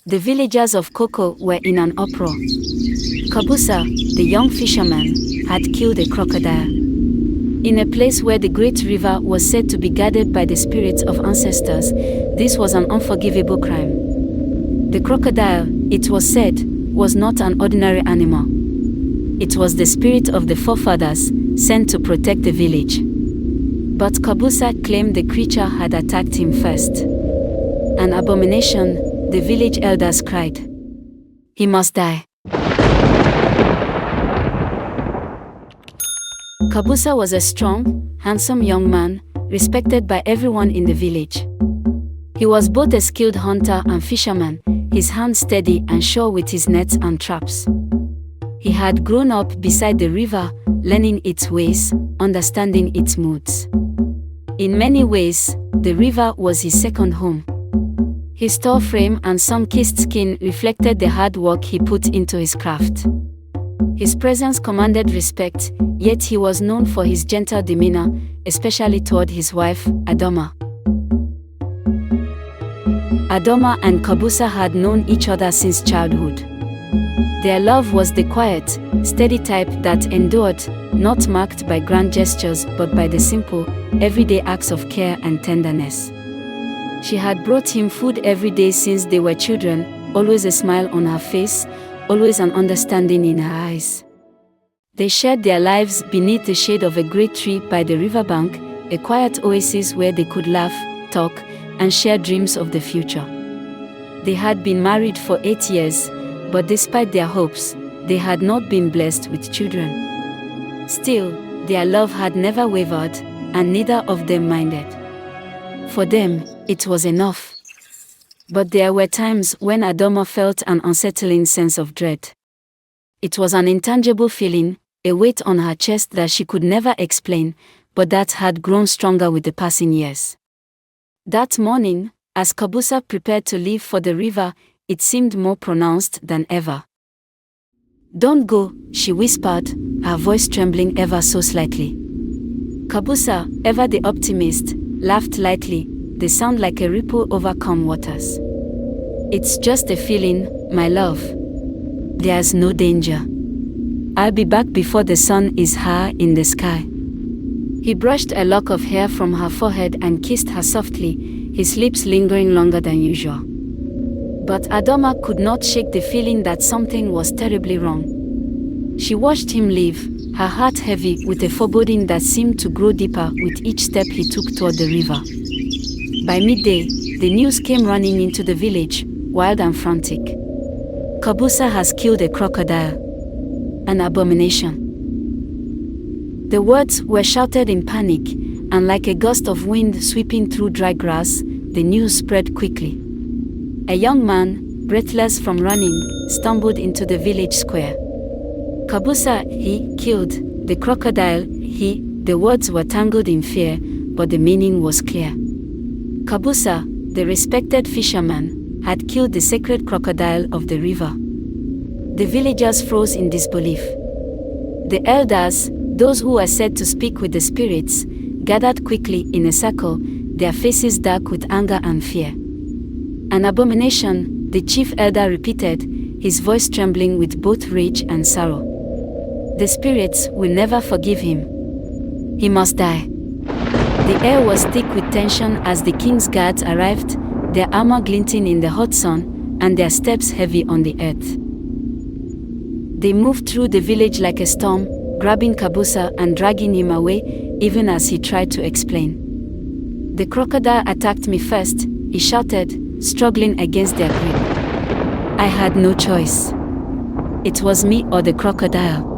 The villagers of Koko were in an uproar. Kabusa, the young fisherman, had killed a crocodile. In a place where the great river was said to be guarded by the spirits of ancestors, this was an unforgivable crime. The crocodile, it was said, was not an ordinary animal. It was the spirit of the forefathers, sent to protect the village. But Kabusa claimed the creature had attacked him first. An abomination, the village elders cried. He must die. Kabusa was a strong, handsome young man, respected by everyone in the village. He was both a skilled hunter and fisherman, his hands steady and sure with his nets and traps. He had grown up beside the river, learning its ways, understanding its moods. In many ways, the river was his second home. His tall frame and sun-kissed skin reflected the hard work he put into his craft. His presence commanded respect, yet he was known for his gentle demeanor, especially toward his wife, Adoma. Adoma and Kabusa had known each other since childhood. Their love was the quiet, steady type that endured, not marked by grand gestures but by the simple, everyday acts of care and tenderness. She had brought him food every day since they were children, always a smile on her face, always an understanding in her eyes. They shared their lives beneath the shade of a great tree by the riverbank, a quiet oasis where they could laugh, talk, and share dreams of the future. They had been married for 8 years, but despite their hopes, they had not been blessed with children. Still, their love had never wavered, and neither of them minded. For them, it was enough. But there were times when Adoma felt an unsettling sense of dread. It was an intangible feeling, a weight on her chest that she could never explain, but that had grown stronger with the passing years. That morning, as Kabusa prepared to leave for the river, it seemed more pronounced than ever. "Don't go," she whispered, her voice trembling ever so slightly. Kabusa, ever the optimist, laughed lightly, the sound like a ripple over calm waters. "It's just a feeling, my love. There's no danger. I'll be back before the sun is high in the sky." He brushed a lock of hair from her forehead and kissed her softly, his lips lingering longer than usual. But Adoma could not shake the feeling that something was terribly wrong. She watched him leave, her heart heavy with a foreboding that seemed to grow deeper with each step he took toward the river. By midday, the news came running into the village, wild and frantic. "Kabusa has killed a crocodile. An abomination." The words were shouted in panic, and like a gust of wind sweeping through dry grass, the news spread quickly. A young man, breathless from running, stumbled into the village square. "Kabusa, he killed the crocodile, he..." The words were tangled in fear, but the meaning was clear. Kabusa, the respected fisherman, had killed the sacred crocodile of the river. The villagers froze in disbelief. The elders, those who were said to speak with the spirits, gathered quickly in a circle, their faces dark with anger and fear. "An abomination," the chief elder repeated, his voice trembling with both rage and sorrow. "The spirits will never forgive him. He must die." The air was thick with tension as the king's guards arrived, their armor glinting in the hot sun, and their steps heavy on the earth. They moved through the village like a storm, grabbing Kabusa and dragging him away, even as he tried to explain. "The crocodile attacked me first," he shouted, struggling against their grip. "I had no choice. It was me or the crocodile."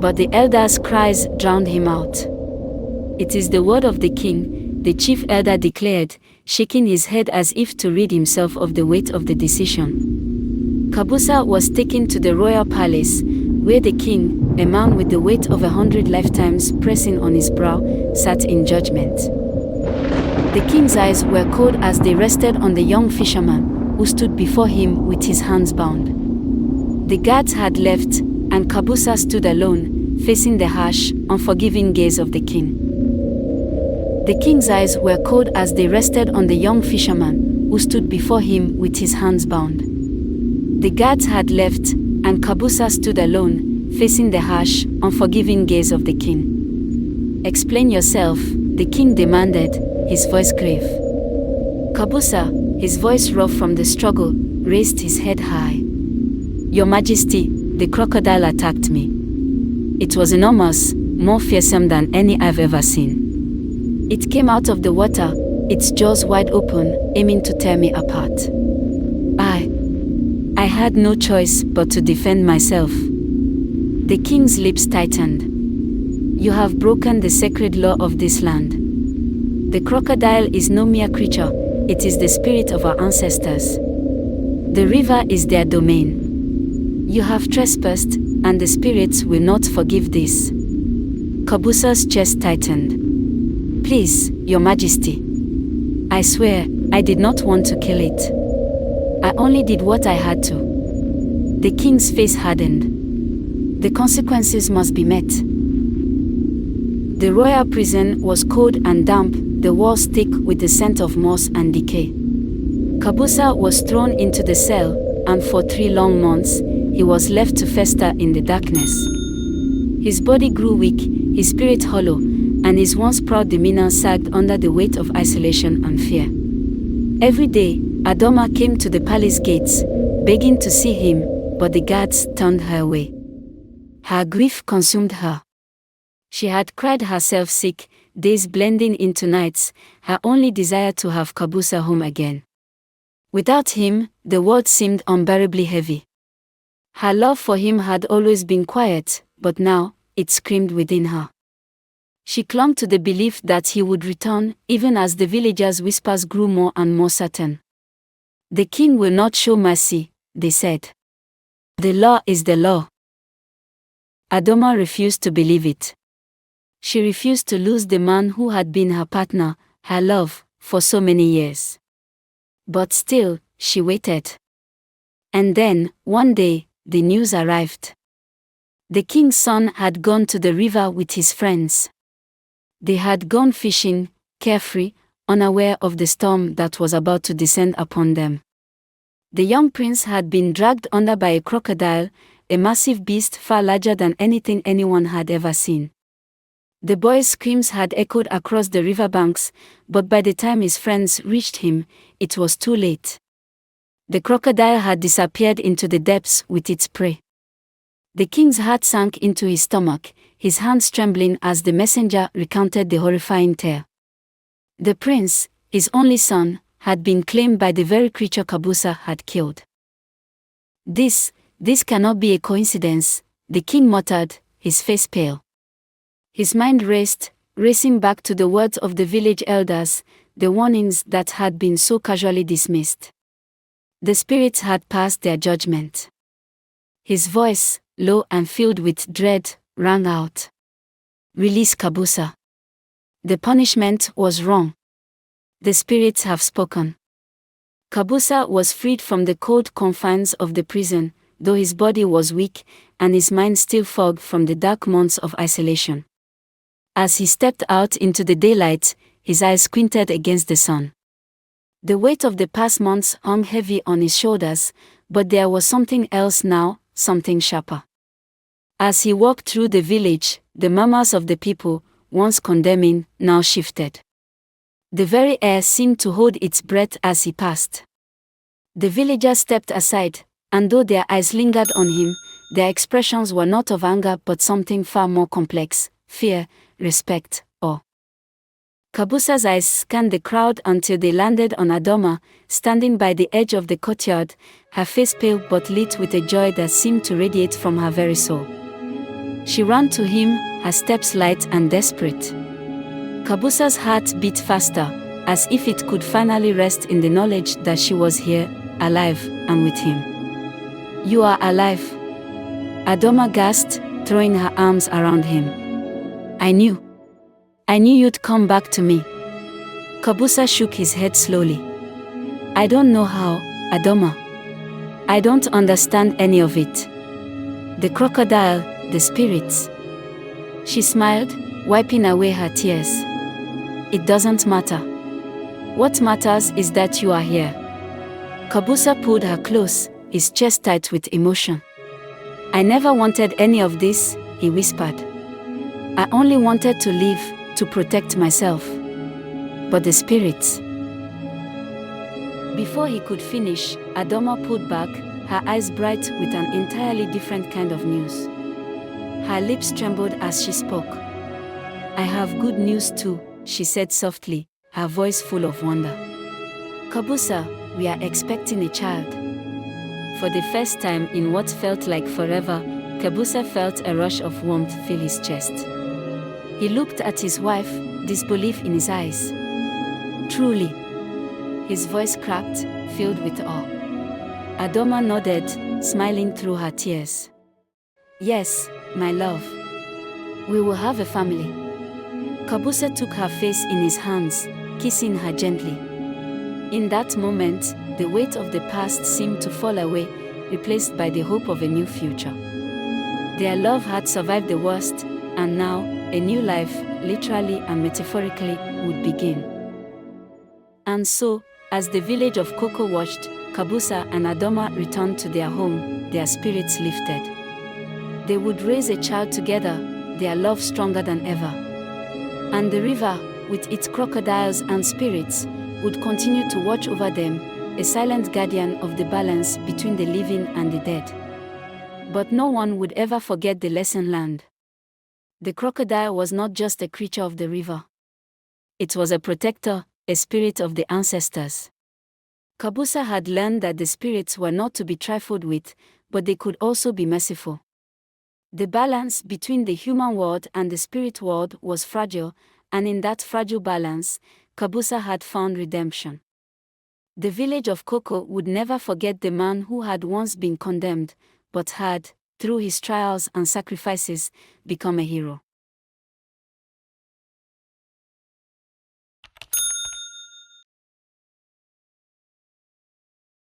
But the elders' cries drowned him out. "It is the word of the king," the chief elder declared, shaking his head as if to rid himself of the weight of the decision. Kabusa was taken to the royal palace, where the king, a man with the weight of 100 lifetimes pressing on his brow, sat in judgment. The king's eyes were cold as they rested on the young fisherman, who stood before him with his hands bound. The guards had left, and Kabusa stood alone, facing the harsh, unforgiving gaze of the king. The king's eyes were cold as they rested on the young fisherman, who stood before him with his hands bound. The guards had left, and Kabusa stood alone, facing the harsh, unforgiving gaze of the king. "Explain yourself," the king demanded, his voice grave. Kabusa, his voice rough from the struggle, raised his head high. "Your Majesty, the crocodile attacked me. It was enormous, more fearsome than any I've ever seen. It came out of the water, its jaws wide open, aiming to tear me apart. I had no choice but to defend myself." The king's lips tightened. "You have broken the sacred law of this land. The crocodile is no mere creature, it is the spirit of our ancestors. The river is their domain. You have trespassed, and the spirits will not forgive this." Kabusa's chest tightened. "Please, Your Majesty. I swear, I did not want to kill it. I only did what I had to." The king's face hardened. "The consequences must be met." The royal prison was cold and damp, the walls thick with the scent of moss and decay. Kabusa was thrown into the cell, and for 3 long months, he was left to fester in the darkness. His body grew weak, his spirit hollow, and his once proud demeanor sagged under the weight of isolation and fear. Every day, Adoma came to the palace gates, begging to see him, but the guards turned her away. Her grief consumed her. She had cried herself sick, days blending into nights, her only desire to have Kabusa home again. Without him, the world seemed unbearably heavy. Her love for him had always been quiet, but now, it screamed within her. She clung to the belief that he would return, even as the villagers' whispers grew more and more certain. "The king will not show mercy," they said. "The law is the law." Adoma refused to believe it. She refused to lose the man who had been her partner, her love, for so many years. But still, she waited. And then, one day, the news arrived. The king's son had gone to the river with his friends. They had gone fishing, carefree, unaware of the storm that was about to descend upon them. The young prince had been dragged under by a crocodile, a massive beast far larger than anything anyone had ever seen. The boy's screams had echoed across the riverbanks, but by the time his friends reached him, it was too late. The crocodile had disappeared into the depths with its prey. The king's heart sank into his stomach, his hands trembling as the messenger recounted the horrifying tale. The prince, his only son, had been claimed by the very creature Kabusa had killed. This cannot be a coincidence," the king muttered, his face pale. His mind racing back to the words of the village elders, the warnings that had been so casually dismissed. The spirits had passed their judgment. His voice, low and filled with dread, rang out. "Release Kabusa. The punishment was wrong. The spirits have spoken." Kabusa was freed from the cold confines of the prison, though his body was weak, and his mind still fogged from the dark months of isolation. As he stepped out into the daylight, his eyes squinted against the sun. The weight of the past months hung heavy on his shoulders, but there was something else now, something sharper. As he walked through the village, the murmurs of the people, once condemning, now shifted. The very air seemed to hold its breath as he passed. The villagers stepped aside, and though their eyes lingered on him, their expressions were not of anger but something far more complex: fear, respect, awe. Kabusa's eyes scanned the crowd until they landed on Adoma, standing by the edge of the courtyard, her face pale but lit with a joy that seemed to radiate from her very soul. She ran to him, her steps light and desperate. Kabusa's heart beat faster, as if it could finally rest in the knowledge that she was here, alive, and with him. "You are alive," Adoma gasped, throwing her arms around him. I knew you'd come back to me." Kabusa shook his head slowly. "I don't know how, Adoma. I don't understand any of it. The crocodile, the spirits." She smiled, wiping away her tears. "It doesn't matter. What matters is that you are here." Kabusa pulled her close, his chest tight with emotion. "I never wanted any of this," he whispered. "I only wanted to live, to protect myself. But the spirits..." Before he could finish, Adoma pulled back, her eyes bright with an entirely different kind of news. Her lips trembled as she spoke. "I have good news too," she said softly, her voice full of wonder. "Kabusa, we are expecting a child." For the first time in what felt like forever, Kabusa felt a rush of warmth fill his chest. He looked at his wife, disbelief in his eyes. "Truly?" His voice cracked, filled with awe. Adoma nodded, smiling through her tears. "Yes, my love. We will have a family." Kabusa took her face in his hands, kissing her gently. In that moment, the weight of the past seemed to fall away, replaced by the hope of a new future. Their love had survived the worst, and now, a new life, literally and metaphorically, would begin. And so, as the village of Koko watched, Kabusa and Adoma returned to their home, their spirits lifted. They would raise a child together, their love stronger than ever. And the river, with its crocodiles and spirits, would continue to watch over them, a silent guardian of the balance between the living and the dead. But no one would ever forget the lesson learned. The crocodile was not just a creature of the river. It was a protector, a spirit of the ancestors. Kabusa had learned that the spirits were not to be trifled with, but they could also be merciful. The balance between the human world and the spirit world was fragile, and in that fragile balance, Kabusa had found redemption. The village of Koko would never forget the man who had once been condemned, but had, through his trials and sacrifices, become a hero.